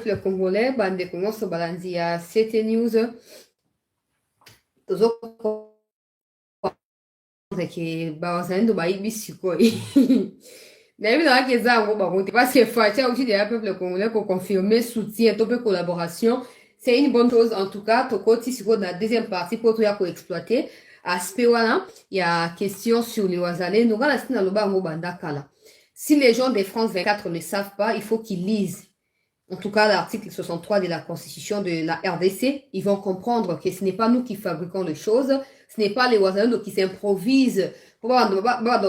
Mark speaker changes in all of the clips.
Speaker 1: le Congolais, bande Congo so balanzi ya CT News, tozokomona ke bazalendo bayibi sikoyo. Nayebi nazalaki eza yango bango te, parce que fatia aussi de la peuple congolais pour confirmer soutien to mpe collaboration, c'est une bonne chose. En tout cas, tokoti sikoyo na deuxième partie po toya koexploiter aspect wana ya question sur les wazalendo nga na sina naloba yango banda kala. Si les gens de France 24 ne savent pas, il faut qu'ils lisent. En tout cas, l'article 63 de la Constitution de la RDC, ils vont comprendre que ce n'est pas nous qui fabriquons les choses, ce n'est pas les Ouazalendo qui s'improvisent pour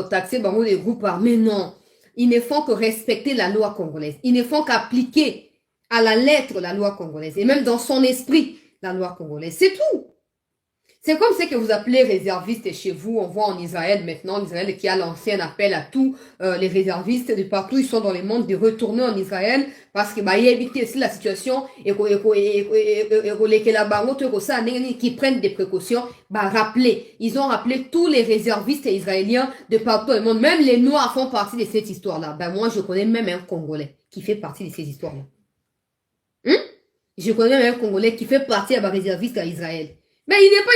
Speaker 1: taxer les groupes armés, non. Ils ne font que respecter la loi congolaise. Ils ne font qu'appliquer à la lettre la loi congolaise et même dans son esprit la loi congolaise. C'est tout. C'est comme ce que vous appelez réservistes chez vous. On voit en Israël maintenant, Israël qui a lancé un appel à tous les réservistes de partout. Ils sont dans le monde de retourner en Israël parce que il y a évité aussi la situation et qui prennent des précautions. Rappeler, ils ont rappelé tous les réservistes israéliens de partout dans le monde. Même les Noirs font partie de cette histoire-là. Moi, je connais même un Congolais qui fait partie de ces histoires-là. Je connais même un Congolais qui fait partie de la réserviste à Israël. Mais il n'est pas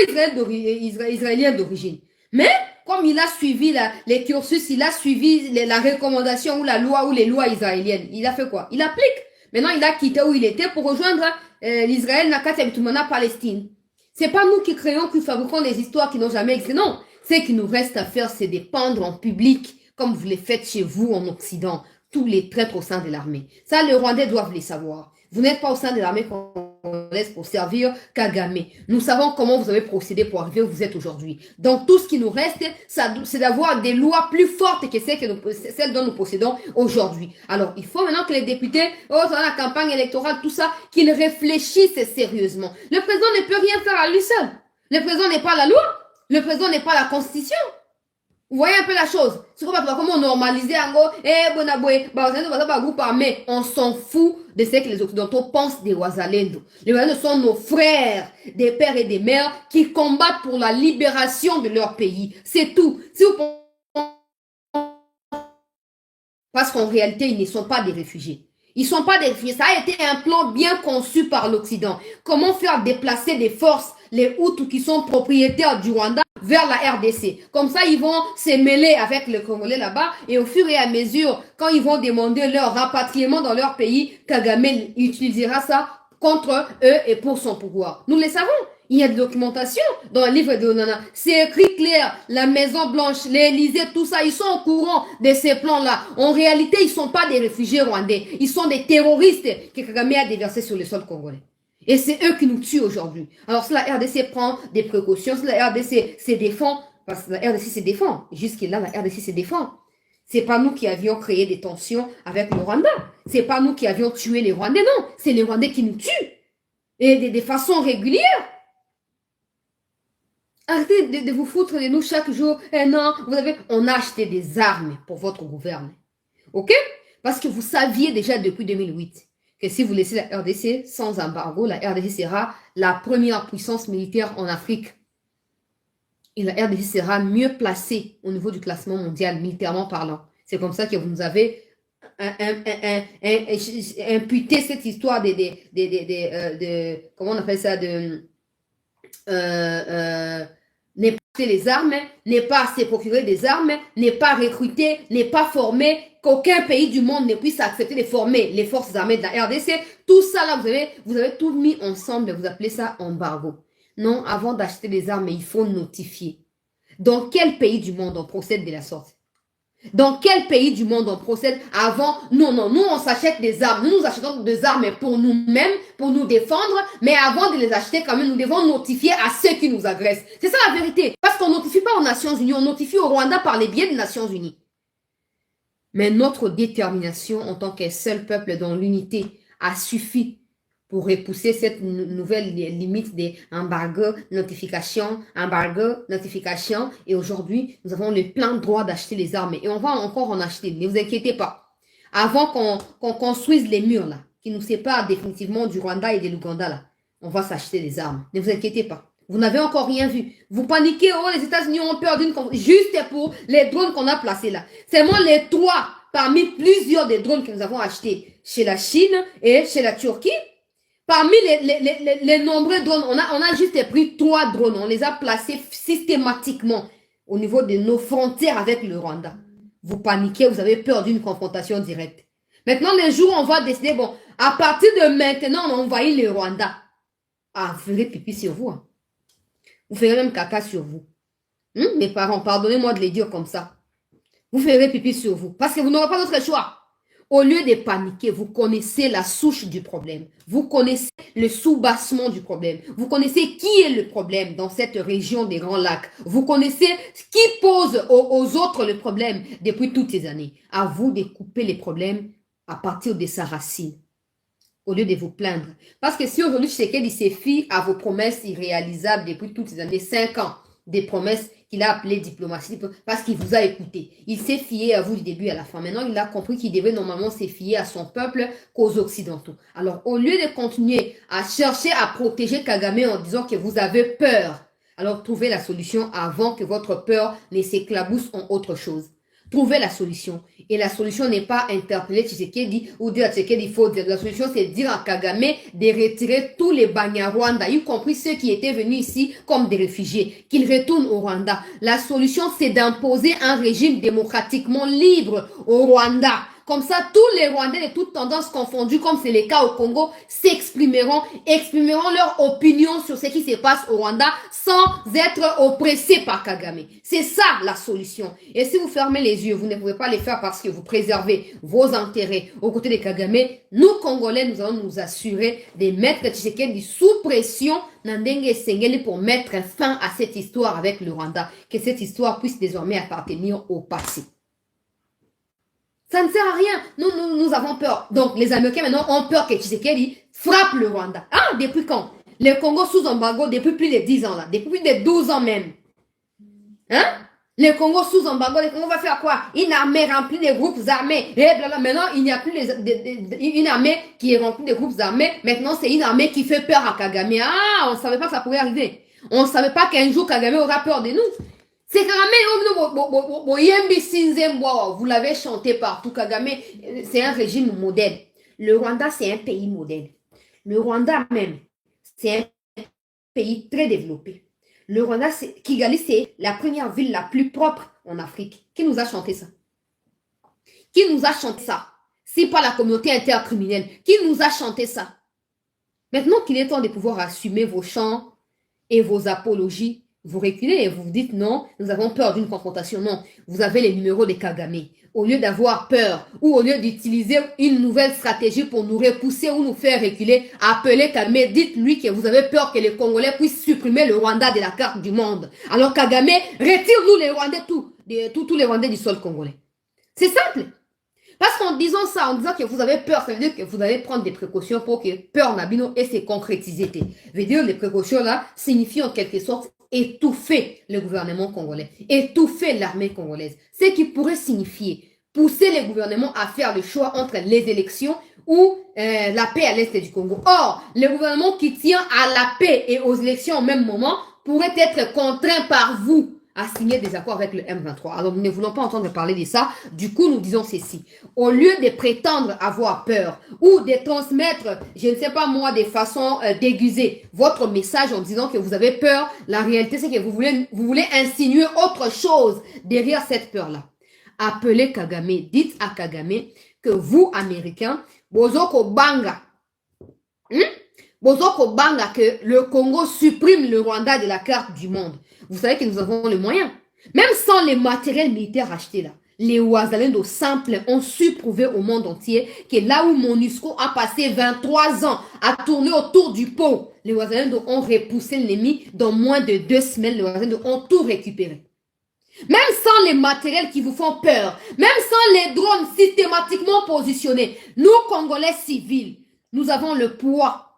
Speaker 1: israélien d'origine. Mais comme il a suivi les cursus, il a suivi la recommandation ou la loi ou les lois israéliennes, il a fait quoi? Il applique. Maintenant, il a quitté où il était pour rejoindre l'Israël, Nakat et Palestine. C'est pas nous qui créons, qui fabriquons des histoires qui n'ont jamais existé. Non. Ce qui nous reste à faire, c'est de pendre en public, comme vous le faites chez vous en Occident, tous les traîtres au sein de l'armée. Ça, les Rwandais doivent les savoir. Vous n'êtes pas au sein de l'armée congolaise pour servir Kagame. Nous savons comment vous avez procédé pour arriver où vous êtes aujourd'hui. Donc, tout ce qui nous reste, c'est d'avoir des lois plus fortes que celles dont nous possédons aujourd'hui. Alors, il faut maintenant que les députés, dans la campagne électorale, tout ça, qu'ils réfléchissent sérieusement. Le président ne peut rien faire à lui seul. Le président n'est pas la loi. Le président n'est pas la constitution. Vous voyez un peu la chose. C'est comment normaliser en gros, on s'en fout de ce que les Occidentaux pensent des Ouazalendo. Les Ouazalendo sont nos frères, des pères et des mères qui combattent pour la libération de leur pays. C'est tout. Si vous... Parce qu'en réalité, ils ne sont pas des réfugiés. Ils ne sont pas des réfugiés. Ça a été un plan bien conçu par l'Occident. Comment faire déplacer des forces, les Hutus qui sont propriétaires du Rwanda, vers la RDC. Comme ça, ils vont se mêler avec les Congolais là-bas et au fur et à mesure, quand ils vont demander leur rapatriement dans leur pays, Kagame utilisera ça contre eux et pour son pouvoir. Nous le savons. Il y a des documentations dans le livre de Onana. C'est écrit clair. La Maison Blanche, l'Élysée, tout ça, ils sont au courant de ces plans-là. En réalité, ils ne sont pas des réfugiés rwandais. Ils sont des terroristes que Kagame a déversés sur le sol congolais. Et c'est eux qui nous tuent aujourd'hui. Alors, si la RDC prend des précautions, si la RDC se défend, parce que la RDC se défend, jusque-là, la RDC se défend. C'est pas nous qui avions créé des tensions avec le Rwanda. C'est pas nous qui avions tué les Rwandais, non. C'est les Rwandais qui nous tuent. Et de façon régulière. Arrêtez de vous foutre de nous chaque jour. Non, on a acheté des armes pour votre gouvernement. Ok? Parce que vous saviez déjà depuis 2008 que si vous laissez la RDC sans embargo, la RDC sera la première puissance militaire en Afrique. Et la RDC sera mieux placée au niveau du classement mondial, militairement parlant. C'est comme ça que vous nous avez imputé cette histoire comment on appelle ça, n'est pas acheter les armes, n'est pas se procurer des armes, n'est pas recruter, n'est pas former, qu'aucun pays du monde ne puisse accepter de former les forces armées de la RDC. Tout ça là, vous avez tout mis ensemble, vous appelez ça embargo. Non, avant d'acheter des armes, il faut notifier. Dans quel pays du monde on procède de la sorte? Dans quel pays du monde on procède avant? Non, nous on s'achète des armes. Nous achetons des armes pour nous-mêmes, pour nous défendre. Mais avant de les acheter, quand même, nous devons notifier à ceux qui nous agressent. C'est ça la vérité. Parce qu'on ne notifie pas aux Nations Unies, on notifie au Rwanda par les biais des Nations Unies. Mais notre détermination en tant qu'un seul peuple dans l'unité a suffi pour repousser cette nouvelle limite des embargo, notification. Et aujourd'hui, nous avons le plein droit d'acheter les armes. Et on va encore en acheter. Ne vous inquiétez pas. Avant qu'on construise les murs là, qui nous séparent définitivement du Rwanda et de l'Ouganda là, on va s'acheter des armes. Ne vous inquiétez pas. Vous n'avez encore rien vu. Vous paniquez, oh, les États-Unis ont perdu juste pour les drones qu'on a placés là. C'est moi les 3 parmi plusieurs des drones que nous avons achetés. chez la Chine et chez la Turquie. Parmi les nombreux drones, on a juste pris 3 drones. On les a placés systématiquement au niveau de nos frontières avec le Rwanda. Vous paniquez, vous avez peur d'une confrontation directe. Maintenant, les jours, on va décider, bon, à partir de maintenant, on envahit le Rwanda. Ah, vous ferez pipi sur vous. Hein. Vous ferez même caca sur vous. Mes parents, pardonnez-moi de les dire comme ça. Vous ferez pipi sur vous. Parce que vous n'aurez pas d'autre choix. Au lieu de paniquer, vous connaissez la souche du problème. Vous connaissez le soubassement du problème. Vous connaissez qui est le problème dans cette région des Grands Lacs. Vous connaissez qui pose aux autres le problème depuis toutes ces années. À vous de couper les problèmes à partir de sa racine. Au lieu de vous plaindre. Parce que si aujourd'hui Tshisekedi se fie à vos promesses irréalisables depuis toutes ces années, 5 ans, des promesses qu'il a appelées diplomatie, parce qu'il vous a écouté. Il s'est fié à vous du début à la fin. Maintenant, il a compris qu'il devait normalement se fier à son peuple qu'aux Occidentaux. Alors, au lieu de continuer à chercher à protéger Kagame en disant que vous avez peur, alors trouvez la solution avant que votre peur ne s'éclabousse en autre chose. Trouvez la solution. Et la solution n'est pas interpeller Tshisekedi ou dire à Tshisekedi, il faut dire. La solution, c'est dire à Kagame de retirer tous les Banyarwanda, y compris ceux qui étaient venus ici comme des réfugiés, qu'ils retournent au Rwanda. La solution, c'est d'imposer un régime démocratiquement libre au Rwanda. Comme ça, tous les Rwandais de toutes tendances confondues, comme c'est le cas au Congo, exprimeront leur opinion sur ce qui se passe au Rwanda sans être oppressés par Kagame. C'est ça la solution. Et si vous fermez les yeux, vous ne pouvez pas les faire parce que vous préservez vos intérêts aux côtés de Kagame. Nous, Congolais, nous allons nous assurer de mettre Tshisekedi sous pression pour mettre fin à cette histoire avec le Rwanda. Que cette histoire puisse désormais appartenir au passé. Ça ne sert à rien. Nous avons peur. Donc, les Américains maintenant ont peur que Tshisekedi frappe le Rwanda. Ah, depuis quand? Le Congo sous embargo depuis plus de 10 ans là. Depuis plus de 12 ans même. Hein? Le Congo sous embargo, le Congo va faire quoi? Une armée remplie de groupes armés. Et blabla. Maintenant, il n'y a plus une armée qui est remplie de groupes armés. Maintenant, c'est une armée qui fait peur à Kagame. Ah, on ne savait pas que ça pouvait arriver. On ne savait pas qu'un jour Kagame aura peur de nous. C'est Kagame, vous l'avez chanté partout. Kagame, c'est un régime modèle. Le Rwanda, c'est un pays modèle. Le Rwanda même, c'est un pays très développé. Le Rwanda, Kigali, c'est la première ville la plus propre en Afrique. Qui nous a chanté ça? Qui nous a chanté ça? Si pas la communauté intercriminelle. Qui nous a chanté ça? Maintenant qu'il est temps de pouvoir assumer vos chants et vos apologies, vous reculez et vous vous dites non, nous avons peur d'une confrontation. Non, vous avez les numéros de Kagame. Au lieu d'avoir peur ou au lieu d'utiliser une nouvelle stratégie pour nous repousser ou nous faire reculer, appelez Kagame, dites-lui que vous avez peur que les Congolais puissent supprimer le Rwanda de la carte du monde. Alors Kagame, retire-nous les Rwandais, tous les Rwandais du sol congolais. C'est simple. Parce qu'en disant ça, en disant que vous avez peur, ça veut dire que vous allez prendre des précautions pour que peur n'abino et se concrétiser. Veut dire les précautions là signifient en quelque sorte étouffer le gouvernement congolais, étouffer l'armée congolaise. Ce qui pourrait signifier pousser les gouvernements à faire le choix entre les élections ou la paix à l'est du Congo. Or, le gouvernement qui tient à la paix et aux élections au même moment pourrait être contraint par vous à signer des accords avec le M23. Alors, nous ne voulons pas entendre parler de ça. Du coup, nous disons ceci. Au lieu de prétendre avoir peur ou de transmettre, je ne sais pas moi, de façon déguisée, votre message en disant que vous avez peur, la réalité, c'est que vous voulez insinuer autre chose derrière cette peur-là. Appelez Kagame, dites à Kagame que vous, Américains, bozoko banga, bozoko banga, que le Congo supprime le Rwanda de la carte du monde. Vous savez que nous avons les moyens. Même sans les matériels militaires achetés là, les Wazalendo simples ont su prouver au monde entier que là où MONUSCO a passé 23 ans à tourner autour du pot, les Wazalendo ont repoussé l'ennemi dans moins de 2 semaines. Les Wazalendo ont tout récupéré. Même sans les matériels qui vous font peur, même sans les drones systématiquement positionnés, nous, Congolais civils, nous avons le poids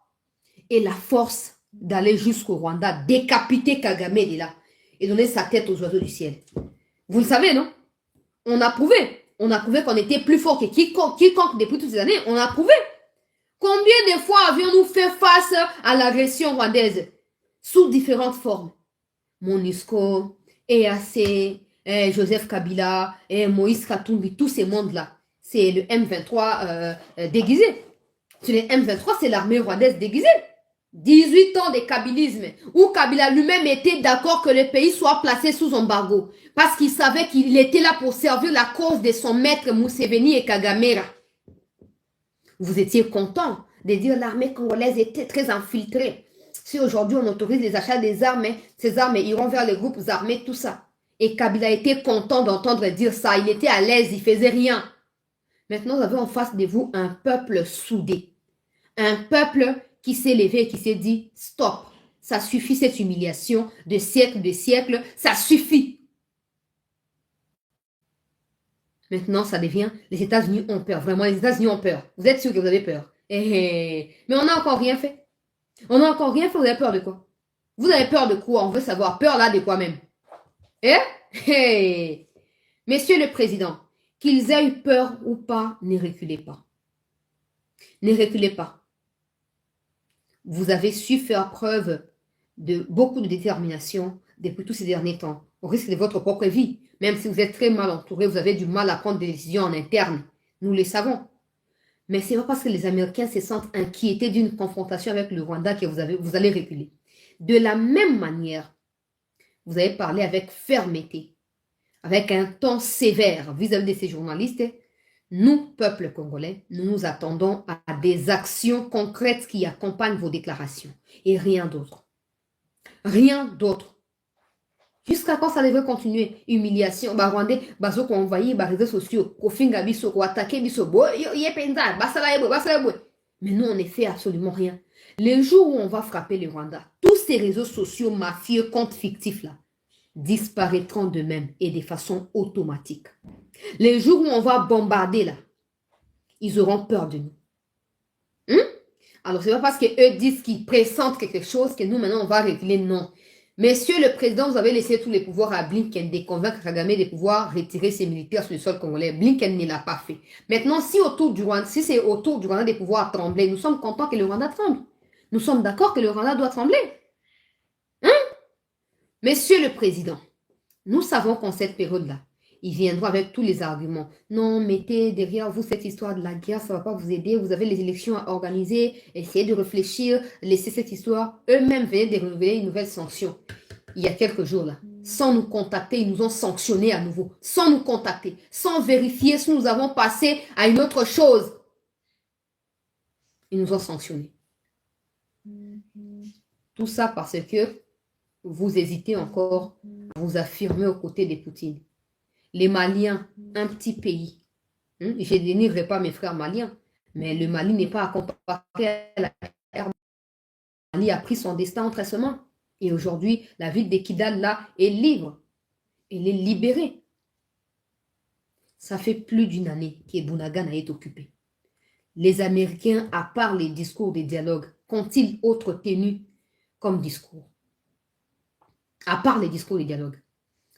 Speaker 1: et la force d'aller jusqu'au Rwanda, décapiter Kagame de là et donner sa tête aux oiseaux du ciel. Vous le savez, non? On a prouvé. On a prouvé qu'on était plus fort que quiconque depuis toutes ces années. On a prouvé. Combien de fois avions-nous fait face à l'agression rwandaise sous différentes formes? MONUSCO, EAC, Joseph Kabila, Moïse Katumbi, tous ces mondes-là. c'est le M23 déguisé. Sur les M23, c'est l'armée rwandaise déguisée. 18 ans de kabylisme, où Kabila lui-même était d'accord que le pays soit placé sous embargo, parce qu'il savait qu'il était là pour servir la cause de son maître Museveni et Kagamera. Vous étiez content de dire l'armée congolaise était très infiltrée. Si aujourd'hui on autorise les achats des armes, ces armes iront vers les groupes armés, tout ça. Et Kabila était content d'entendre dire ça, il était à l'aise, il faisait rien. Maintenant, vous avez en face de vous un peuple soudé. Un peuple qui s'est levé et qui s'est dit, stop, ça suffit cette humiliation de siècles, ça suffit. Maintenant, ça devient, les États-Unis ont peur, vraiment, les États-Unis ont peur. Vous êtes sûr que vous avez peur. Mais on n'a encore rien fait. On n'a encore rien fait, vous avez peur de quoi? Vous avez peur de quoi? On veut savoir, peur là de quoi même? Monsieur le Président, qu'ils aient eu peur ou pas, ne reculez pas. Ne reculez pas. Vous avez su faire preuve de beaucoup de détermination depuis tous ces derniers temps, au risque de votre propre vie. Même si vous êtes très mal entouré, vous avez du mal à prendre des décisions en interne. Nous le savons. Mais ce n'est pas parce que les Américains se sentent inquiétés d'une confrontation avec le Rwanda que vous allez reculer. De la même manière, vous avez parlé avec fermeté, avec un ton sévère vis-à-vis de ces journalistes. Nous, peuple congolais, nous nous attendons à des actions concrètes qui accompagnent vos déclarations. Et rien d'autre. Rien d'autre. Jusqu'à quand ça devrait continuer? Humiliation, Rwandais, bazo qu'on envoyé, réseaux sociaux, kofinga biso, ko attaquer biso, mais nous, on ne fait absolument rien. Les jours où on va frapper le Rwanda, tous ces réseaux sociaux mafieux, comptes fictifs là, disparaîtront d'eux-mêmes et de façon automatique. Les jours où on va bombarder là, ils auront peur de nous. Alors, c'est pas parce qu'eux disent qu'ils pressentent quelque chose que nous, maintenant, on va régler. Non. Monsieur le Président, vous avez laissé tous les pouvoirs à Blinken de convaincre Kagame de pouvoir retirer ses militaires sur le sol congolais. Blinken ne l'a pas fait. Maintenant, si c'est autour du Rwanda de pouvoir trembler, nous sommes contents que le Rwanda tremble. Nous sommes d'accord que le Rwanda doit trembler. Monsieur le Président, nous savons qu'en cette période-là, ils viendront avec tous les arguments. Non, mettez derrière vous cette histoire de la guerre, ça ne va pas vous aider. Vous avez les élections à organiser. Essayez de réfléchir, laissez cette histoire. Eux-mêmes venaient de révéler une nouvelle sanction. Il y a quelques jours là, sans nous contacter, ils nous ont sanctionnés à nouveau. Sans nous contacter, sans vérifier si nous avons passé à une autre chose. Ils nous ont sanctionnés. Tout ça parce que vous hésitez encore à vous affirmer aux côtés de Poutine. Les Maliens, un petit pays. Je ne dénigrerai pas mes frères maliens, mais le Mali n'est pas à comparer à la guerre. Le Mali a pris son destin entre ses mains. Et aujourd'hui, la ville de Kidal, là, est libre. Elle est libérée. Ça fait plus d'une année que Bunagana est occupé. Les Américains, à part les discours de dialogue, qu'ont-ils autre tenu comme discours? À part les discours de dialogue.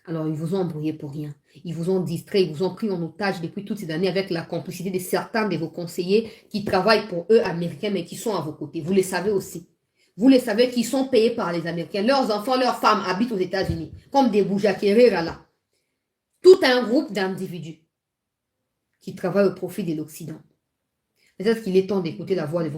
Speaker 1: Alors, ils vous ont embrouillé pour rien. Ils vous ont distrait, ils vous ont pris en otage depuis toutes ces années avec la complicité de certains de vos conseillers qui travaillent pour eux, Américains, mais qui sont à vos côtés. Vous le savez aussi. Vous le savez qu'ils sont payés par les Américains. Leurs enfants, leurs femmes habitent aux États-Unis, comme des Boujakérera là. Tout un groupe d'individus qui travaillent au profit de l'Occident. Peut-être qu'il est temps d'écouter la voix de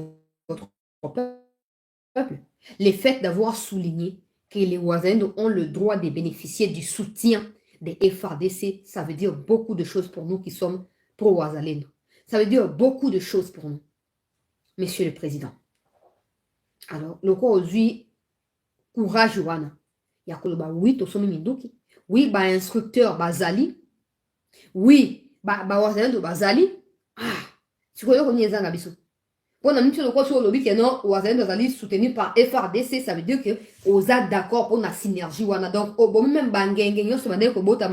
Speaker 1: votre peuple. Le fait d'avoir souligné que les Wazalendo ont le droit de bénéficier du soutien des FARDC, ça veut dire beaucoup de choses pour nous qui sommes pro-Wazalendo. Ça veut dire beaucoup de choses pour nous. Monsieur le Président. Alors, le quoi aujourd'hui, courage, Wana. Il y a oui, Tosomi Minduki. Oui, instructeur, Zali. Oui, Wazalendo, Zali. Tu connais qu'on y est en Abisso. Pour nous dire quoi sur le lobby que non, Wazalendo Zali soutenu par FARDC, ça veut dire que vous êtes d'accord pour la synergie. Donc, bon, même Bangengen, se mandé que Bota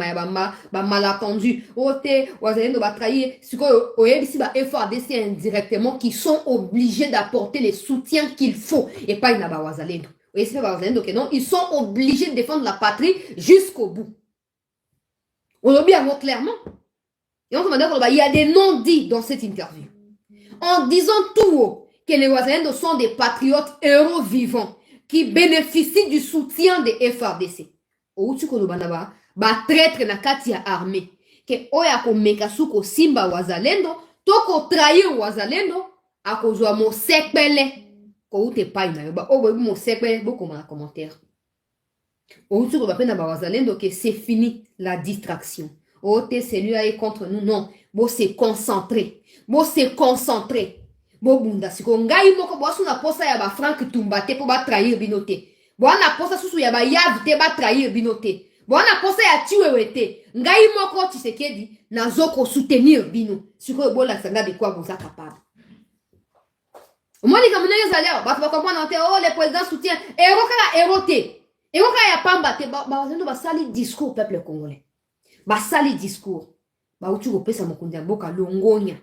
Speaker 1: malentendu. Ote, Wazalendo va trahir. Ce qu'on a ici, FARDC indirectement, qui sont obligés d'apporter les soutiens qu'il faut. Et pas une Wazalendo. Et c'est Wazalendo que non, ils sont obligés de défendre la patrie jusqu'au bout. On lobby à clairement. Et on se demande qu'il y a des non-dits dans cette interview. En disant tout haut que les Wazalendo sont des patriotes héros vivants qui bénéficient du soutien des FARDC. Ou tu connais traître na kati ya armée ke oya ko meka suko simba wazalendo toko trahir wazalendo akozwa mo sekpele ko ute pai na yo ba o mo sekpele boko na commentaire o utu ko ba pena ba wazalendo ke c'est fini la distraction o te celui-là est contre nous non bo se concentrer bo bunda siko ngai moko bo suna posa ya ba Frank Tumbate po ba trahir binote bo na posa susu ya ba Yav te ba trahir binote bo na posa ya Chiwewe te ngai moko Tshisekedi nazoko soutenir bino siko bo la sanga de quoi vous êtes capable omoni kamunenge zaleo ba ba comprendre te oh le président soutient héros ya pamba te ba zendo ba sali discours peuple congolais ba sali discours ba utu ko pesa mokundi ya mboka longonya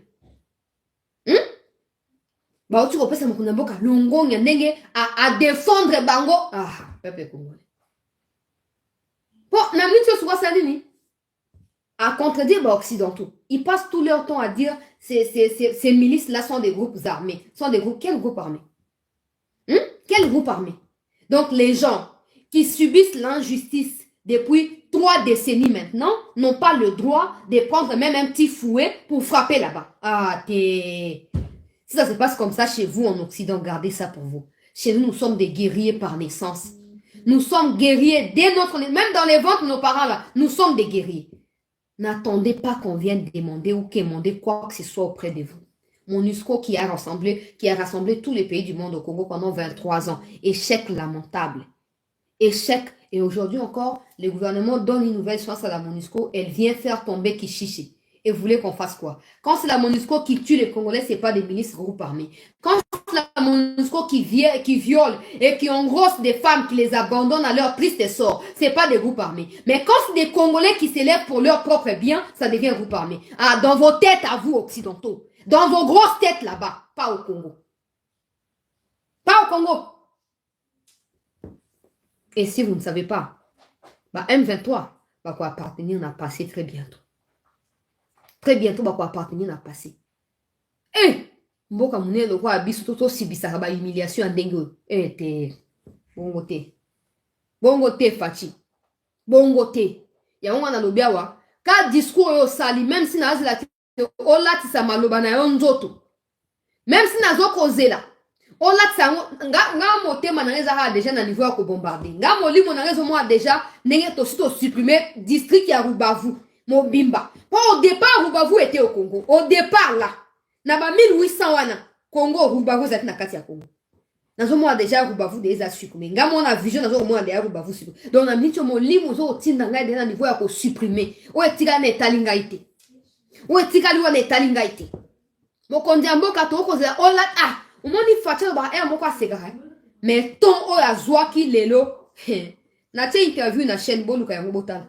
Speaker 1: ba utu ko pesa mokundi ya mboka longonya ndenge a défendre bango peuple congolais bon na mito suwa salini à contredire les occidentaux. Ils passent tout leur temps à dire ces milices-là sont des groupes armés. Sont des groupes, quel groupe armé? Quel groupe armé? Donc les gens qui subissent l'injustice depuis 3 décennies maintenant n'ont pas le droit de prendre même un petit fouet pour frapper là-bas. Si ça se passe comme ça chez vous en Occident, gardez ça pour vous. Chez nous, nous sommes des guerriers par naissance. Nous sommes guerriers dès notre... Même dans les ventres de nos parents, là, nous sommes des guerriers. N'attendez pas qu'on vienne demander ou quémander quoi que ce soit auprès de vous. MONUSCO qui a rassemblé tous les pays du monde au Congo pendant 23 ans. Échec lamentable. Échec. Et aujourd'hui encore, le gouvernement donne une nouvelle chance à la MONUSCO. Elle vient faire tomber Kishishi. Et vous voulez qu'on fasse quoi? Quand c'est la MONUSCO qui tue les Congolais, ce n'est pas des milices groupes armés. Quand c'est la MONUSCO qui viole et qui engrosse des femmes, qui les abandonne à leur triste sort, ce n'est pas des groupes armés. Mais quand c'est des Congolais qui s'élèvent pour leur propre bien, ça devient un groupe armé. Dans vos têtes à vous, occidentaux. Dans vos grosses têtes là-bas. Pas au Congo. Pas au Congo. Et si vous ne savez pas, M23 va appartenir à passer très bientôt. Très bientôt, va appartenir à passer. Mboka munelo kwa biso toto sibisa ba humiliation ndenge te bongo te fachi bongo te ya ngwana lobiawa ka discours yo sali même si na zela o latisa maloba na yo nzoto même si na zokozela o latisa nga motema na ngeza ha déjà na niveau ya ko bombarder nga molimo na ngezo moi déjà ndenge to sito supprimer district ya Rubavu Mobimba. Au départ, Rubavu était au Congo. Au départ, là, na ba 1800 wana, Congo, Rubavu zati na kati ya Congo. Nazo moi déjà Rubavu déjà supprimé. Nga mona vision nazo moi déjà Rubavu supprimé. Donc na mito mo limo zo tinda ngai déjà niveau ya ko supprimer. O etika na etalinga ite. O etika liwa na etalinga ite. Mo kondia mboka to ko za ola umoni facha ba moko aseka ha. Mais ton o ya zwaki lelo. Na te interview na chaîne boluka ya ngobotana.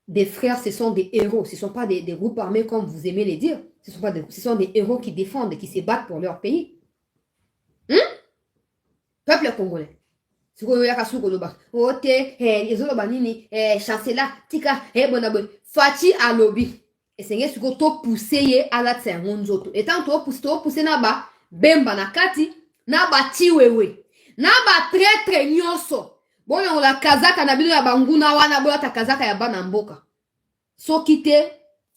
Speaker 1: Des frères, ce sont des héros. Ce ne sont pas des groupes armés comme vous aimez les dire. Ce sont des héros qui défendent, qui se battent pour leur pays. Peuple congolais. Chancela, tika, Fati alobi. Et c'est ce que tu poussé à la tsengonzoto. Et tant que tu poussé naba, bemba na kati, naba tiwewe, naba très nyonso. Bon, on la kazaka na bino ya banguna wana bola ta kazaka ya bana mboka. So quitté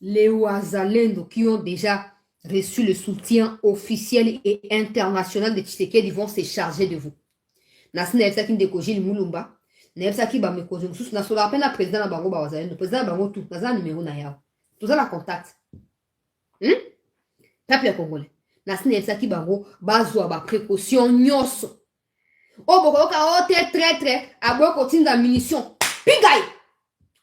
Speaker 1: les Ouazalendo qui ont déjà reçu le soutien officiel et international de Tshisekedi, ils vont se charger de vous. Nasina efsa ki ndekojili mulumba, na efsa ki ba mekozo mususu na sola apena président na bango ba Ouazalendo, président na bango tout, naza numéro na yao. Tout ça la contact. Peuple congolais. Nasina efsa ki bango bazwa ba précaution nyonso. Oh, bokoka oh te très aboko tinda munition pigai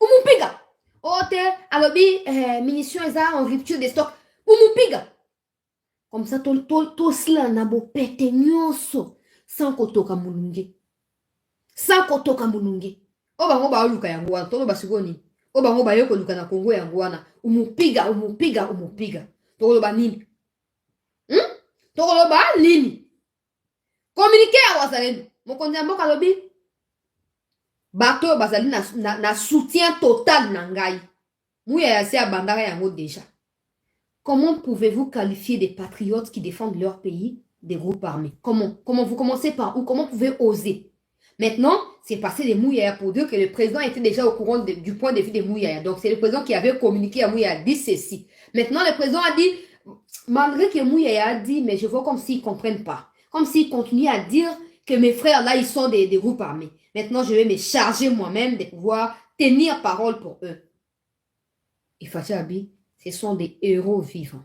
Speaker 1: umu piga oh te alobi munition eza en rupture de stock umu piga comme ça to sla na bo pete nyonso sans kotoka mulunge oh bango ba luka yango wana to ba sigoni oh bango ba yoko luka na Kongo yango wana umu piga to ba nini to ba nini. Communiquer à Ouazalendo. Mon konzi mboka lobi. Bato bazali na soutien total nangai. Mouya yasi abandara yango déjà. Comment pouvez-vous qualifier des patriotes qui défendent leur pays des groupes armés? Comment vous commencez par où? Comment vous pouvez oser? Maintenant, c'est passé des Mouyaya pour dire que le président était déjà au courant du point de vue des Mouyaya. Donc, c'est le président qui avait communiqué à Mouyaya, dit ceci. Maintenant, le président a dit, malgré que Mouyaya a dit, mais je vois comme s'ils ne comprennent pas. Comme s'ils continuent à dire que mes frères, là, ils sont des groupes armés. Maintenant, je vais me charger moi-même de pouvoir tenir parole pour eux. Et Fachi Abi, ce sont des héros vivants.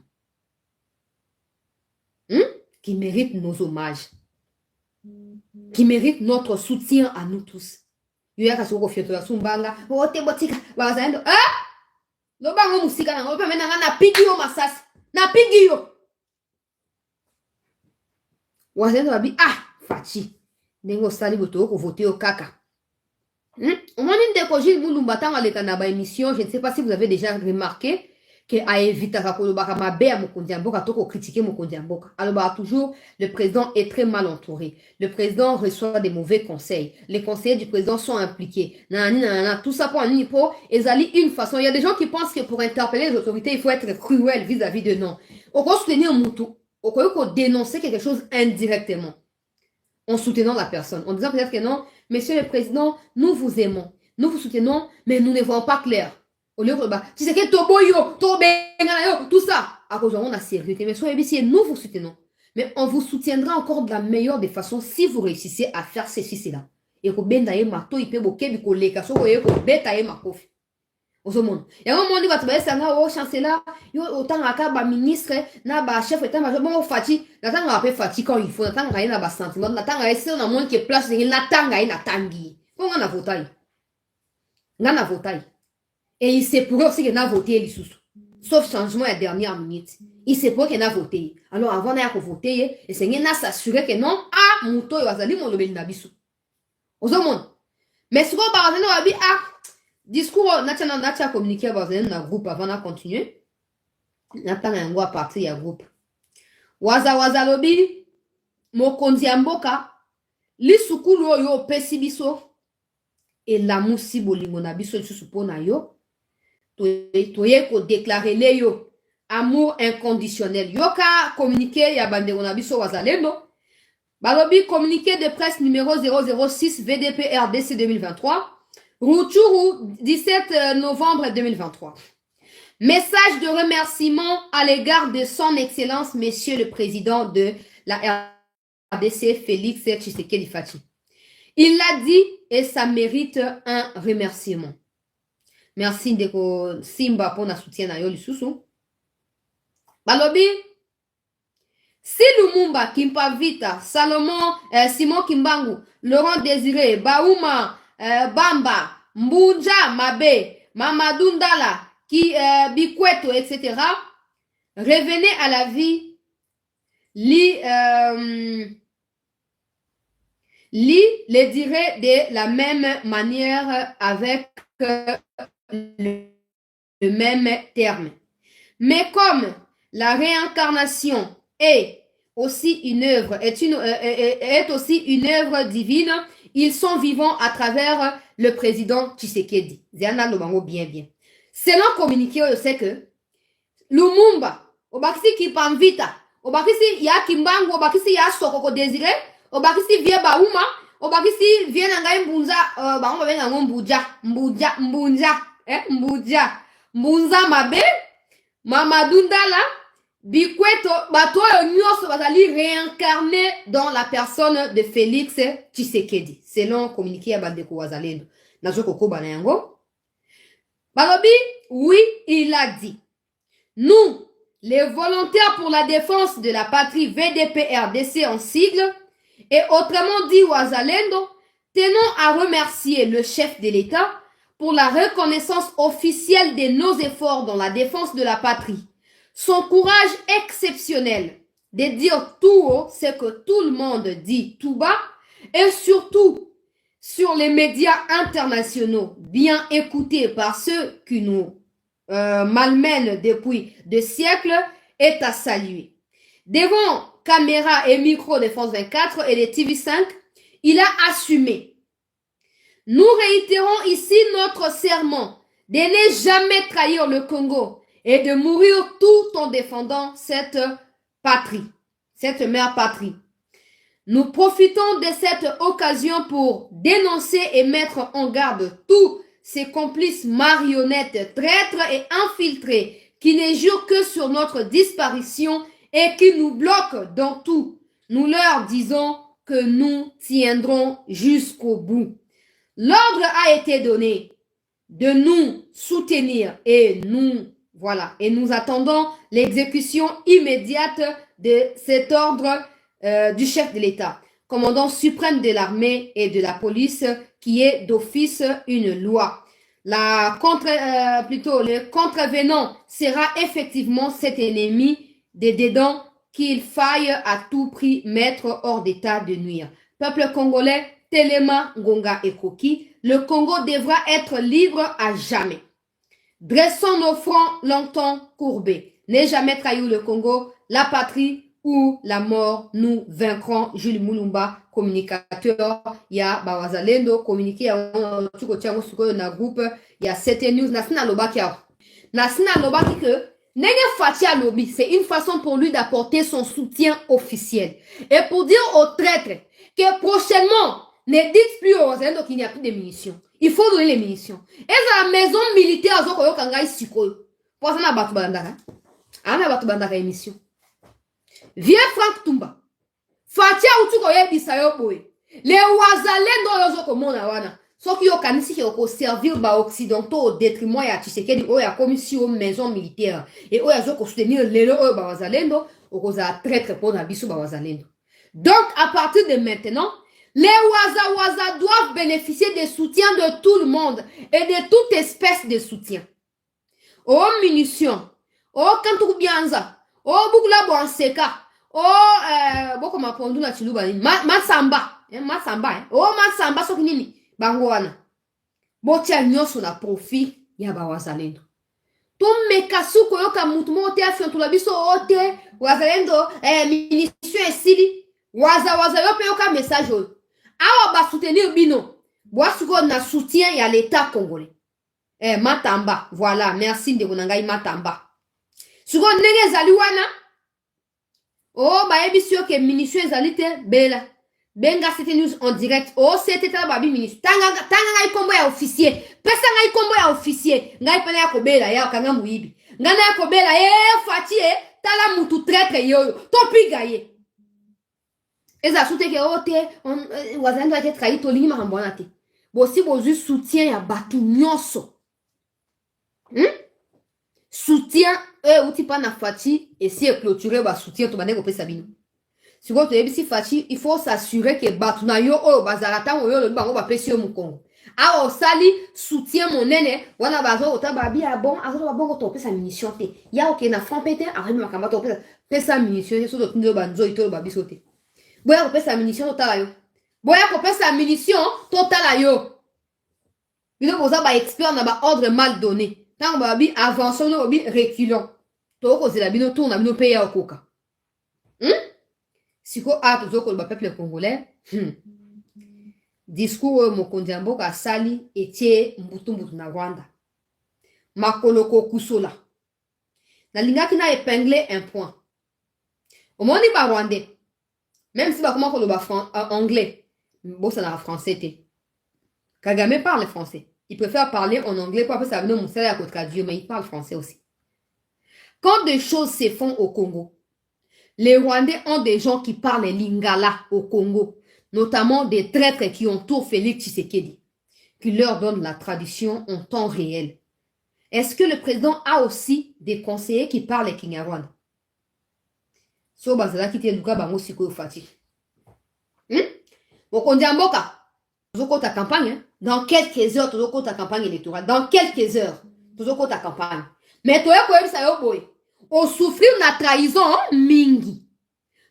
Speaker 1: Qui méritent nos hommages. Qui méritent notre soutien à nous tous. Yoyaka soko fioto sumbanga, ote botika, bazendo, no bango musika na ngope mena na pigi yo masasi. Na pigi yo. Wazendo babi, Fachi. Nengo sali boto ko voter au kaka. On m'a dit que j'ai nous battant à l'état de émission, je ne sais pas si vous avez déjà remarqué que a évité à kolobaka mabe à Mokondiamboka toko critiquer Mokondiamboka. Alors toujours le président est très mal entouré. Le président reçoit des mauvais conseils. Les conseillers du président sont impliqués. Tout ça pour un nipo ezali une façon. Il y a des gens qui pensent que pour interpeller les autorités, il faut être cruel vis-à-vis de non. On peut soutenir Moutou. On peut dénoncer quelque chose indirectement en soutenant la personne, en disant peut-être que non, monsieur le président, nous vous aimons, nous vous soutenons, mais nous ne voyons pas clair. Au lieu de tu sais que Toboyo, Tobengayo, tout ça, à cause on a sécurité, mais soyez si nous vous soutenons, mais on vous soutiendra encore de la meilleure des façons si vous réussissez à faire ceci, cela. Et que bendaye mato, il peut boquer du collègue, so voyez que betaye ma kofi. Au monde. Il y a un moment où tu vas dire, oh, chancelier, yo, autant à ba ministre, na ba chef état major, bon, Fachi, n'attends pas Fachi quand il faut, n'attends pas na ba sentiment, n'attends pas essayer dans monde qui est place, n'attends pas na tangi. Bon, on a voté. On a voté. Et il s'est pour aussi qu'il a voté, les sous. Sauf changement à la dernière minute. Il s'est pour qu'il a voté. Alors, avant d'aller voter, et c'est qu'il a s'assuré que non, mouto, il va aller mon lobel nabisu. Au monde. Mais ce qu'on parle, on va dire, discours, natia communiqué avec un groupe avant de continuer. Nathan un groupe parti à groupe. Waza lobi, Mokondiamboka, li sukulu yo pesi biso, et la musi bolingo na biso susupo na yo, toye ko déclarer le yo, amour inconditionnel. Yo ka communiqué ya bandego na biso wazalendo. Balobi communiqué de presse numéro 006 VDP RDC 2023. Rutshuru, 17 novembre 2023. Message de remerciement à l'égard de son excellence, monsieur le président de la RDC, Félix Tshisekedi Fachi. Il l'a dit et ça mérite un remerciement. Merci Ndeko Simba pour notre soutien à Yoli Soussou. Balobi, si Lumumba, Kimpa Vita, Salomon, Simon Kimbangu, Laurent Désiré, Baouma, Bamba, Mbunja, Mabe, Mamadou Ndala, Bikweto, etc. Revenez à la vie. Li les dirait de la même manière avec le même terme. Mais comme la réincarnation est aussi une œuvre, est aussi une œuvre divine, ils sont vivants à travers le président Tshisekedi. Ziana Lobango bien. Selon communiqué, je sais que Lumumba, Obakisi Kipamvita, Obakisi ya Kimbangu, Obakisi ya Sokoko Désiré, Obakisi via Bauma, Obakisi via Nangai Mbunza, Bauma via Mbunza Mabe, Mamadou Ndala, Bikweto, Batoyo Nyos bazali réincarné dans la personne de Félix Tshisekedi. Selon communiqué à Bandeko Wazalendo. Nazoko Banayango. Balobi, oui, il a dit. Nous, les volontaires pour la défense de la patrie VDP-RDC en sigle, et autrement dit Wazalendo, tenons à remercier le chef de l'État pour la reconnaissance officielle de nos efforts dans la défense de la patrie. Son courage exceptionnel de dire tout haut ce que tout le monde dit tout bas et surtout sur les médias internationaux bien écoutés par ceux qui nous malmènent depuis des siècles est à saluer. Devant caméra et micro de France 24 et de TV5, il a assumé. Nous réitérons ici notre serment de ne jamais trahir le Congo et de mourir tout en défendant cette patrie, cette mère patrie. Nous profitons de cette occasion pour dénoncer et mettre en garde tous ces complices marionnettes, traîtres et infiltrés qui ne jurent que sur notre disparition et qui nous bloquent dans tout. Nous leur disons que nous tiendrons jusqu'au bout. L'ordre a été donné de nous soutenir et nous attendons l'exécution immédiate de cet ordre du chef de l'État, commandant suprême de l'armée et de la police, qui est d'office une loi. Le contrevenant sera effectivement cet ennemi des dedans qu'il faille à tout prix mettre hors d'état de nuire. Peuple congolais, Telema, Ngonga et Koki, le Congo devra être libre à jamais. Dressons nos fronts longtemps courbés. N'aie jamais trahi le Congo, la patrie ou la mort. Nous vaincrons. Jules Mulumba, communicateur. Il y a Bawazalendo, communiqué na groupe. Il y a CT News. Nasina Lobaki. Nasina Lobaki que Nenge Fatia Lobby, c'est une façon pour lui d'apporter son soutien officiel. Et pour dire aux traîtres que prochainement, ne dites plus aux Zalendo qu'il n'y a plus de munitions. Il faut donner les munitions. Et la maison militaire, pour ça, on a battu Bandaka. On a battu Bandaka émission. Viens Frank Tumba. Fatia Utukoye Bisayo Boy. Les Wazalendo Yozoko Mona Wana. Sauf qu'il y a kanisi qui ont servir les occidentaux au détriment de Tshisekedi, il y a commission maison militaire. Et il y a soutenir les Wazalendo, il y a très bon abisso Wazalendo. Donc, à partir de maintenant, les Waza doivent bénéficier des soutiens de tout le monde et de toute espèce de soutien. Oh, munitions. Oh, Kantukubianza. Oh, Bukula Bwanseka. Oh, Boko Mapondu na Chiluba. Masamba. Masamba. Oh, Masamba, Sokinini. Bangwana. Botia nyoso na profit ya Bawazalendo. Tumeka suko yoka mutumo ote afiontula biso ote. Wazalendo, munitions esili. Waza yope yoka message oyo. Awa ba soutenir bino. Boasuko na soutien ya l'État congolais. Matamba. Voilà. Merci de Gonangai Matamba. Suko nenge zali wana. Oh, ba ebisio ke munitions ezalite bela. Benga c'était news en direct. Oh, c'était la babi ministre. Tanga ngai kombo ya officier. Pesa ngai kombo ya officier. Ngai pena ya kobela ya kanga muibi. Ngana ya kobela Fati tala mutu traître yoyo. Topi gaye. Eza soute ke ote wazalendo ate trahi to lingi mahambwana te. Bosi bozu soutien ya batu nyonso. Soutien uti pa na Fati et si clôturer ba soutien to baneko pesa bino. Si vous avez Fati, il faut s'assurer que Batuna yo o bazarata yo le bango ba pesi yo mukongo. A o sali soutien mon nene, wana bazo ota babi a bon, azo ba bongo to pesa munition te. Ya o ke na front pété, arrête makamba to pesa munition so to ndo banzo ito babi sote. Boya ko pesa munition to tala yo. Boya ko pesa munition to tala yo. Bino boza ba expert na ba ordre mal donné. Tant babi avançons no babi reculons. To ko zela bino tourna bino paye ya okoka. Siko tozoko le peuple congolais. Discours Mokonzi Mboka sali etie mbutu na Rwanda. Makoloko kusola. Na lingaki na épingler un point. Au moins ni ba rwandais. Même si ba comment le ba anglais. Bossa na français te. Kagame parle français. Il préfère parler en anglais pour après ça venir mon salaire à côté traduire, mais il parle français aussi. Quand des choses se font au Congo, les Rwandais ont des gens qui parlent lingala au Congo, notamment des traîtres qui entourent Félix Tshisekedi, qui leur donnent la tradition en temps réel. Est-ce que le président a aussi des conseillers qui parlent Kinyarwanda? So bazala kite luka bango siko fati. Mokonzi Mboka, tozoko ta campagne, dans quelques heures tozoko ta campagne électorale, dans quelques heures tozoko ta campagne. Mais toi ko ebisa yo boy. O souffrir na trahison mingi.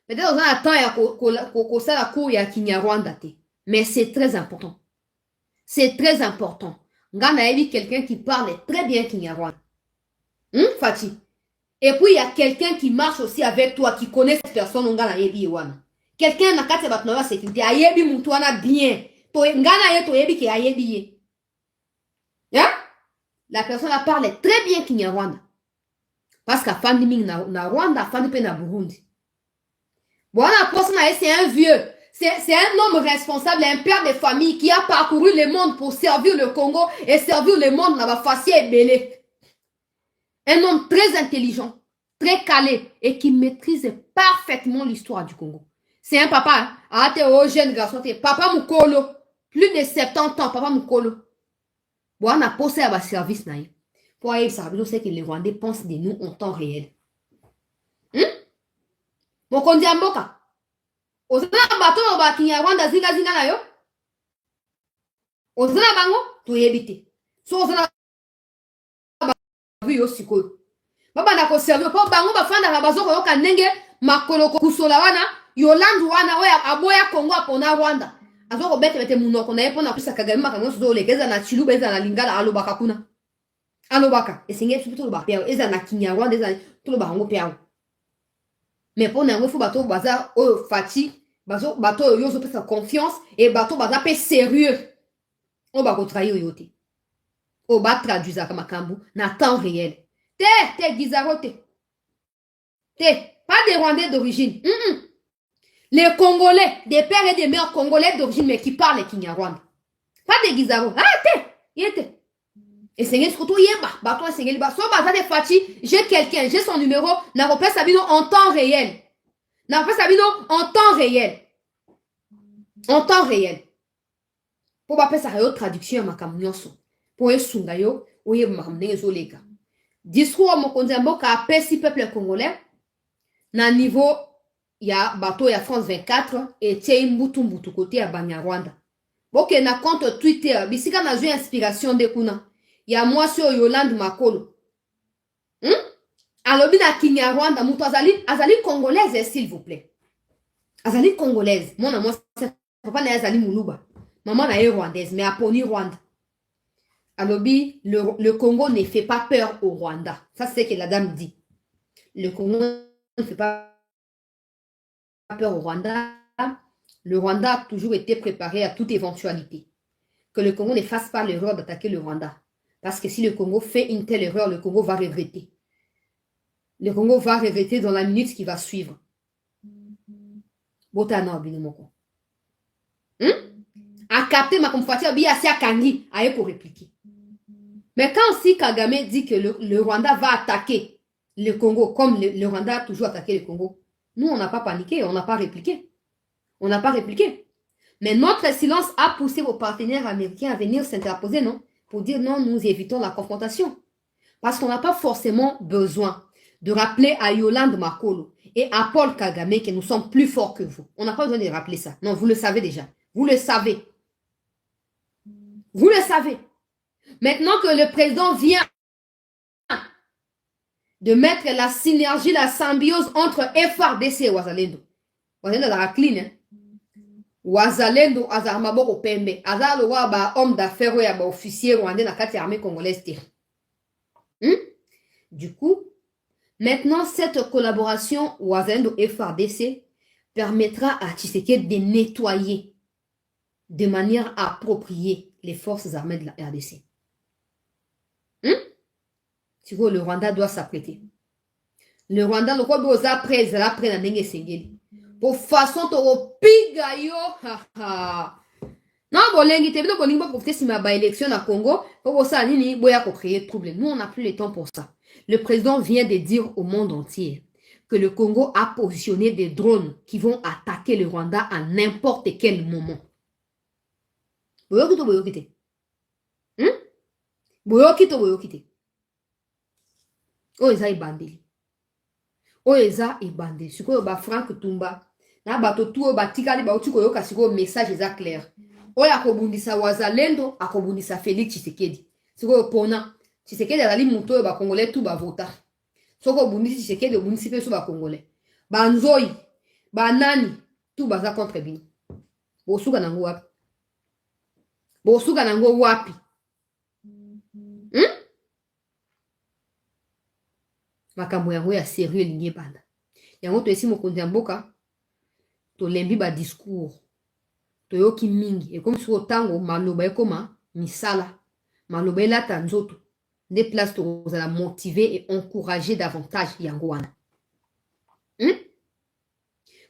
Speaker 1: Peut-être on a temps ya ko sala ko ya Kinyarwanda te. Mais c'est très important. C'est très important. Ngana ebi quelqu'un qui parle très bien Kinyarwanda. Fati. Et puis il y a quelqu'un qui marche aussi avec toi, qui connaît cette personne ngana ebi wana. Quelqu'un na kati batno la sécurité ayebi muntu wana bien. To ngana ye to ebi ki ayebi ye. Ya? La personne parle très bien Kinyarwanda. Parce qu'à Fandi Ming na Rwanda, Fandi pe na Burundi. Bon, la personne c'est un vieux. C'est un homme responsable, un père de famille qui a parcouru le monde pour servir le Congo et servir le monde dans la faciès et belé. Un homme très intelligent, très calé et qui maîtrise parfaitement l'histoire du Congo. C'est un papa, hein? Oh, jeune garçon, papa Mukolo, plus de 70 ans, papa Mukolo. Bon, on a posé à service. Pour aller savoir, c'est que les Rwandais pensent de nous en temps réel. Mon kondi amboka. Ozana bato ba Kinyarwanda zinga na yo. Ozana bango to yebite. So ozana yo sikoyo. Baba na ko servir po bango bafanda na bazoko yoka ndenge makolo kusola wana Yolande wana oya aboya Kongo apona Rwanda. Azoko bete munoko na yepona kusa Kagame makango so lekeza na Chiluba eza na Lingala alobaka kuna. Alobaka esinge futu ba peo eza na Kinyarwanda eza to ba ngo peo. Mais pour nous, il faut bateau baza au fati, bateau yo zo pesa confiance et bateau baza pe sérieux. On va trahir yote. On va traduire ça comme makambu na temps réel. Te gizarote. Pas des Rwandais d'origine. Les Congolais, des pères et des mères congolais d'origine mais qui parlent Kinyarwanda. Pas des Gizaro. Yete. Et c'est surtout yeba, bateau et c'est so baza de fati, j'ai quelqu'un, j'ai son numéro, na repère Sabino en temps réel. Na repère Sabino en temps réel. En temps réel. Pour pas faire ça traduction ma kamnyoso. Pour esunga yo, oye makamne zo lega. Discours mo konzambo ka pesi peuple congolais. Na niveau ya bateau ya France 24 et tie mbutu côté ya Banyarwanda. Boke na compte Twitter, bisika na zo inspiration de kuna. Ya moi sur Yolande Makolo. Alobi na Kinyarwanda, muto azali congolaise, s'il vous plaît. Azali congolaise. Mon amour, papa na azali muluba. Maman na rwandaise, mais aponi Rwanda. Alobi, le Congo ne fait pas peur au Rwanda. Ça, c'est ce que la dame dit. Le Congo ne fait pas peur au Rwanda. Le Rwanda a toujours été préparé à toute éventualité. Que le Congo ne fasse pas l'erreur d'attaquer le Rwanda. Parce que si le Congo fait une telle erreur, le Congo va regretter. Le Congo va regretter dans la minute qui va suivre. Botana binomoko. A capté ma confortation, bien assez à Kangi, à pour répliquer. Mais quand aussi Kagame dit que le Rwanda va attaquer le Congo, comme le Rwanda a toujours attaqué le Congo, nous, on n'a pas paniqué, on n'a pas répliqué. On n'a pas répliqué. Mais notre silence a poussé vos partenaires américains à venir s'interposer, non? Pour dire non, nous évitons la confrontation. Parce qu'on n'a pas forcément besoin de rappeler à Yolande Makolo et à Paul Kagame que nous sommes plus forts que vous. On n'a pas besoin de rappeler ça. Non, vous le savez déjà. Vous le savez. Vous le savez. Maintenant que le président vient de mettre la synergie, la symbiose entre FRDC et Wazalendo. Wazalendo est la clean, hein? Wazalendo azarmaboko pembe azalo wa ba homme d'affaires ou ya ba officier rwandais na kati armée congolaise. Du coup, maintenant cette collaboration Wazalendo FRDC permettra à Tshisekedi de nettoyer de manière appropriée les forces armées de la RDC. Tu vois, le Rwanda doit s'apprêter. Le Rwanda, le quoi doit après la nenge sengeli. Pour façon to piga yo non bolengi te bilo bolingi ba profiter si ma ba élection na Congo pour ça nini boya ko créer trouble. Nous on n'a plus le temps pour ça. Le président vient de dire au monde entier que le Congo a positionné des drones qui vont attaquer le Rwanda à n'importe quel moment. Boyokite. Boyokite. Oh eza ibandeli. Oh eza ibandeli. Siko ba Frank Tumba. Na bato tuo batikali ba uti koyoka siko message eza clair. Oya akobundisa Wazalendo, akobundisa Félix Tshisekedi. Siko pona Tshisekedi azali muto yo ba Congolais tout ba vota. Soko bundisi Tshisekedi obundisi pe so ba Congolais. Ba nzoi, ba nani tout baza contre bino. Bosuka nango wapi? Bosuka nango wapi? Makambo yango ya sérieux linye banda. Yango to esi mokonzi ya mboka to lembi ba discours to yoki mingi et comme sur otango maloba ekoma misala maloba elata nzoto des places to za motiver et encourager davantage yango wana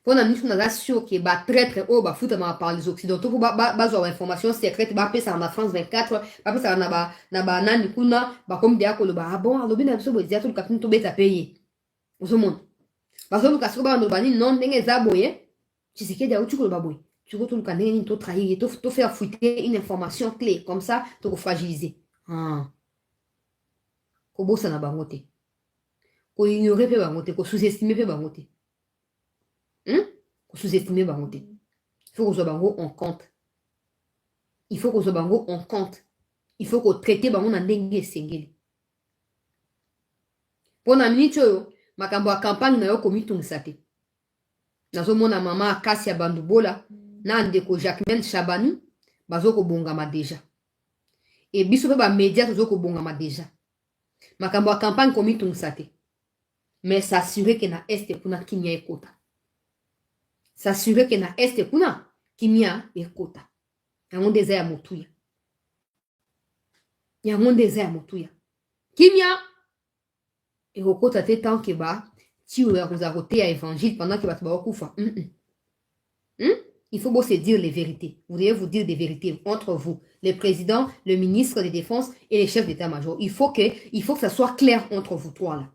Speaker 1: Pour la mission sûr qui est très très haut, fout par les occidentaux pour avoir information secrète, passer ça en France 24, passer ça na nani kuna, comme dia ko ba bon, alobi na biso bodia tout le capitaine to beta payer. Au monde. Parce que le casque ba no bani non ndenge za boye, tu sais que dia tu ko ba boye. Tu ko tout le canne ni to trahir, to faire fuiter une information clé comme ça, to fragiliser. Ah. Ko bossa na bangote. Ko ignorer pe bangote, ko sous-estimer pe bangote. Sous-estimer bangote. Il faut qu'on soit bango en compte. Il faut qu'on soit bango en compte. Il faut qu'on traite bango na ndenge sengeli. Pona minute yo, makambo a campagne na yo komi tungisate. Nazo mona mama Akasia Bandubola, na ndeko Jacqueline Chabanu, bazo ko bongama deja. Et biso pe ba média tozo ko bongama deja. Makambo a campagne komi tungisate. Mais s'assurer que na este kuna kimia ekota. S'assurer que na este kuna kimia ekota. Yango deza ya motuya. Yango deza ya motuya. Kimia ekota te tant que ba ti ou ya kozarote à évangile pendant que ba ba okufa. Il faut beau se dire les vérités. Vous devez vous dire des vérités entre vous, le président, le ministre de défense et les chefs d'état-major. Il faut que ça soit clair entre vous trois là.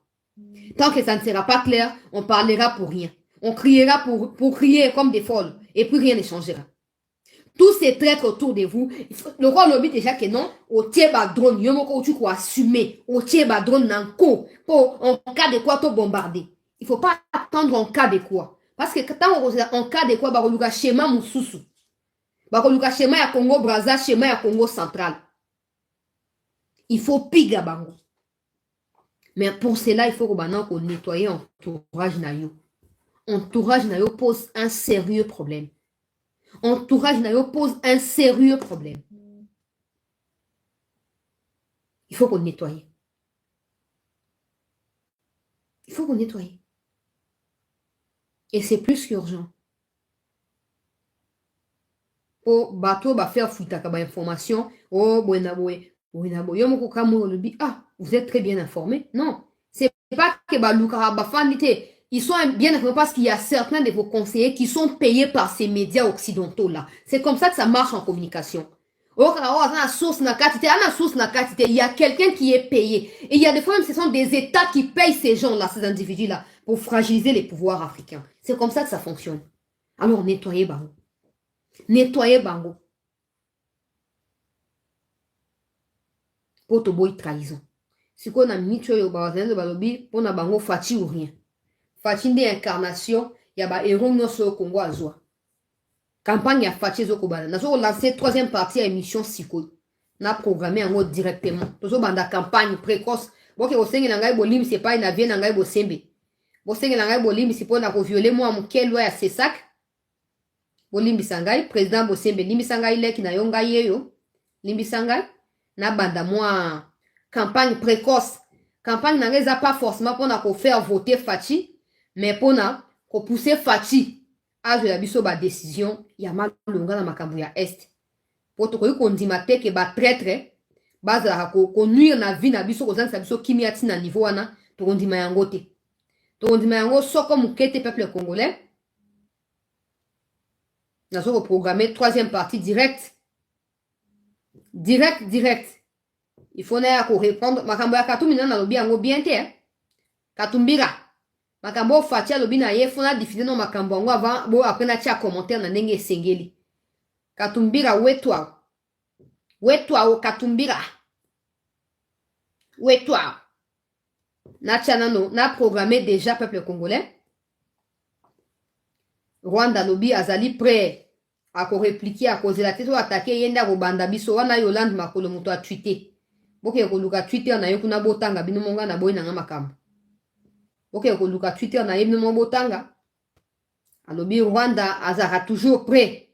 Speaker 1: Tant que ça ne sera pas clair, on parlera pour rien. On criera pour crier comme des folles. Et puis rien ne changera. Tous ces traîtres autour de vous, le roi lobby déjà que non, au tieba drone, yomoko tu ko assumer, au tieba drone nanko, pour en cas de quoi te bombarder. Il faut pas attendre en cas de quoi. Parce que quand on en cas de quoi, bah on schéma mususu. Bah on schéma ya Congo Brazza, schéma ya Congo central. Il faut piga bango. Mais pour cela, il faut qu'on nettoie entourage nayo. Entourage nayo pose un sérieux problème. Entourage nayo pose un sérieux problème. Il faut qu'on nettoie. Il faut qu'on nettoie. Et c'est plus qu'urgent. Pour bateau ba faire foutre kaba information, oh buenaboye. Ah, vous êtes très bien informés. Non, c'est pas que ils sont bien informés parce qu'il y a certains de vos conseillers qui sont payés par ces médias occidentaux-là. C'est comme ça que ça marche en communication. Il y a quelqu'un qui est payé. Et il y a des fois, ce sont des États qui payent ces gens-là, ces individus-là, pour fragiliser les pouvoirs africains. C'est comme ça que ça fonctionne. Alors, nettoyez Bango. Nettoyez Bango. Poto boy trahison. Si qu'on a mis yo bazen de balobi pour na bango fati ou rien. Fati de incarnation ya ba héros no so Congo azwa. Campagne ya fati zo ko bana. Na so lancer troisième partie à émission sikoy. Na programmer en mode directement. To banda campagne précoce. Boke osengi na ngai bolim c'est pas na vie na ngai bo sembe. Bosengi na ngai bolim c'est pour na ko violer moi mukel loi ya sesak. Bolim bisangai président bo sembe limbi sangai leki na yo ngai yeyo. Limbi sangai na banda moi campagne précoce. Campagne n'a pas forcément pour na faire voter Fati, mais pour na pousser Fati à la biso ba décision ya mal longa na makambu ya est. Pour to ko ndimate ke ba traître baza ko nuire na vie na biso ko zansa biso kimiati na niveau wana to ndima yango te. To ndima yango soko mukete peuple congolais. Na so programmer troisième partie direct. Direct. Il faut qu'on répondre. Makambo ya katumina na lobi yango bien te. Katumbira. Makambo fatia lobi na ye fona diffuser no makambo yango avant bo après na tia commentaire na ndenge sengeli. Katumbira wetwa. Wetwa o katumbira. Wetwa. Na tia nano na programmé déjà peuple congolais. Rwanda lobi azali prêt à répliquer à cause de la tête ou attaquer yenda robanda biso wana Yolande makolo muto a tweeté. Boke ko luka Twitter na yokuna botanga bino monga na boy na makambo. Boke ko luka Twitter na yebno mo botanga. Alobi Rwanda azara toujours prêt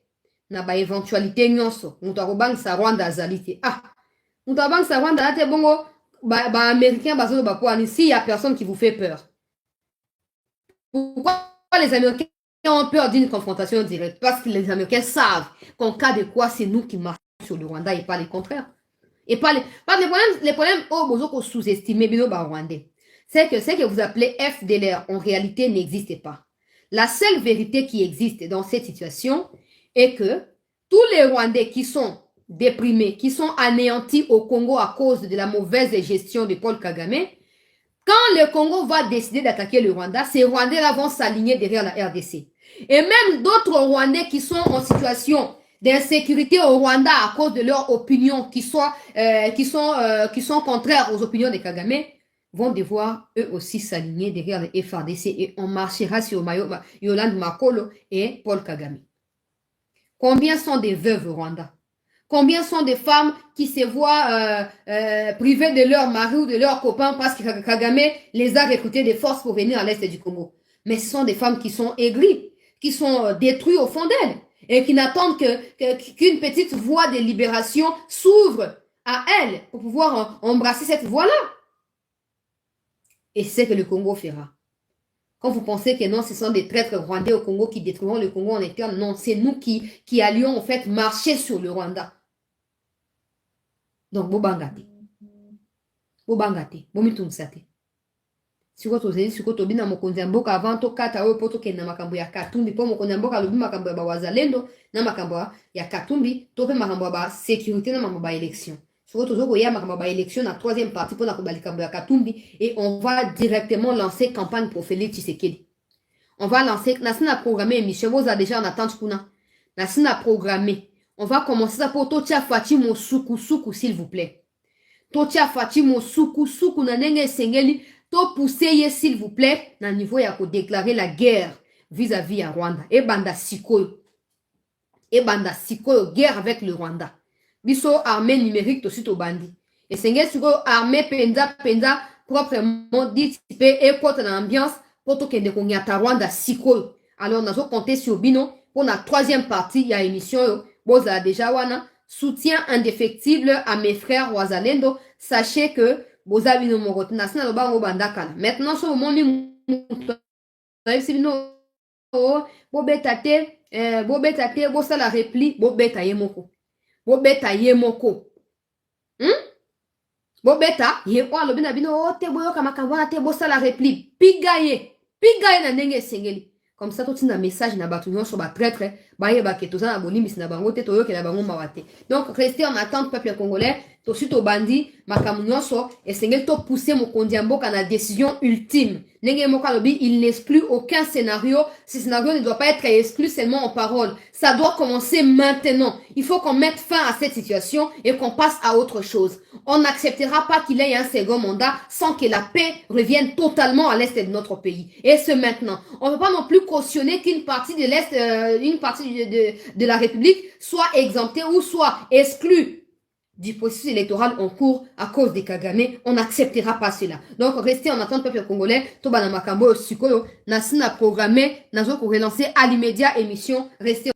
Speaker 1: na ba éventualité nyonso. Muto ko sa Rwanda azalite. Ah. Muto sa Rwanda ate bongo ba américain bazo ba quoi si y a personne qui vous fait peur. Pourquoi les Américains ont peur d'une confrontation directe? Parce que les Américains savent qu'en cas de quoi, c'est nous qui marchons sur le Rwanda et pas le contraire. Et pas les problèmes, oh, vous sous-estimez bien le Rwandais. C'est que vous appelez FDLR, en réalité, n'existe pas. La seule vérité qui existe dans cette situation est que tous les Rwandais qui sont déprimés, qui sont anéantis au Congo à cause de la mauvaise gestion de Paul Kagame, quand le Congo va décider d'attaquer le Rwanda, ces Rwandais-là vont s'aligner derrière la RDC. Et même d'autres Rwandais qui sont en situation d'insécurité au Rwanda à cause de leurs opinions qui sont contraires aux opinions de Kagame, vont devoir eux aussi s'aligner derrière le FRDC et on marchera sur Yolande Makolo et Paul Kagame. Combien sont des veuves au Rwanda? Combien sont des femmes qui se voient privées de leur mari ou de leurs copains parce que Kagame les a recrutés des forces pour venir à l'est du Congo? Mais ce sont des femmes qui sont aigries, qui sont détruites au fond d'elles et qui n'attendent qu'une petite voie de libération s'ouvre à elles pour pouvoir embrasser cette voie-là. Et c'est ce que le Congo fera. Quand vous pensez que non, ce sont des traîtres rwandais au Congo qui détruiront le Congo en interne, non, c'est nous qui allions en fait marcher sur le Rwanda. Donc, bobangate. Bobangate. Bomitumsate. Siko tozeli siko tobina mokonzi mboka avant to kata oyo poto kenda makambo ya Katumbi po mokonzi mboka lobi makambo ya bawazalendo na makambo ya Katumbi to pe makambo ya ba sécurité na makambo ba élection. Siko tozoko ya makambo ba élection na troisième partie pour na ko balikambo ya Katumbi et on va directement lancer campagne pour Félix Tshisekedi. On va lancer nasina programmer émission vous a déjà en attente kuna. Nasina programmer. On va commencer ça pour Totia Fatimo Suku s'il vous plaît. Totia Fatimo Suku na nenge sengeli to pousser s'il vous plaît na niveau ya ko déclarer la guerre vis-à-vis à Rwanda et banda sikoyo guerre avec le Rwanda biso armée numérique to sito bandi et sengeli siko armée penza proprement dit et contre l'ambiance pour to kende ko nyata Rwanda sikoyo. Alors nazo compter sur bino pour la troisième partie ya émission boza déjà wana soutien indéfectible à mes frères wazalendo. Sachez que bozabino morote nasina lo bango bandakala. Maintenant so moni bobetate bosala repli bobeta yemoko. Bobeta yemoko. Bobeta ye kwa lo bina bino ote boyoka makambo na te bosala repli pigaye na ndenge sengeli. Comme ça, tout un message na batuyon sur ba traître, ba ye ba ketoza na bolimis na bango te toyo ke na bango mawate. Donc restez en attente peuple congolais, to suite bandi makamunyo so et sengel to pousser mo kondiambo kana décision ultime. Nenge moka lobi, il n'exclut aucun scénario. Ce scénario ne doit pas être exclu seulement en parole. Ça doit commencer maintenant. Il faut qu'on mette fin à cette situation et qu'on passe à autre chose. On n'acceptera pas qu'il ait un second mandat sans que la paix revienne totalement à l'est de notre pays. Et ce maintenant. On ne peut pas non plus cautionner qu'une partie de l'est, une partie de la République soit exemptée ou soit exclue du processus électoral en cours à cause des Kagame. On n'acceptera pas cela. Donc, restez en attente, peuple congolais. Toba na makambo sikoyo, nasina programmé, nazo ko relancer à l'immédiat émission. Restez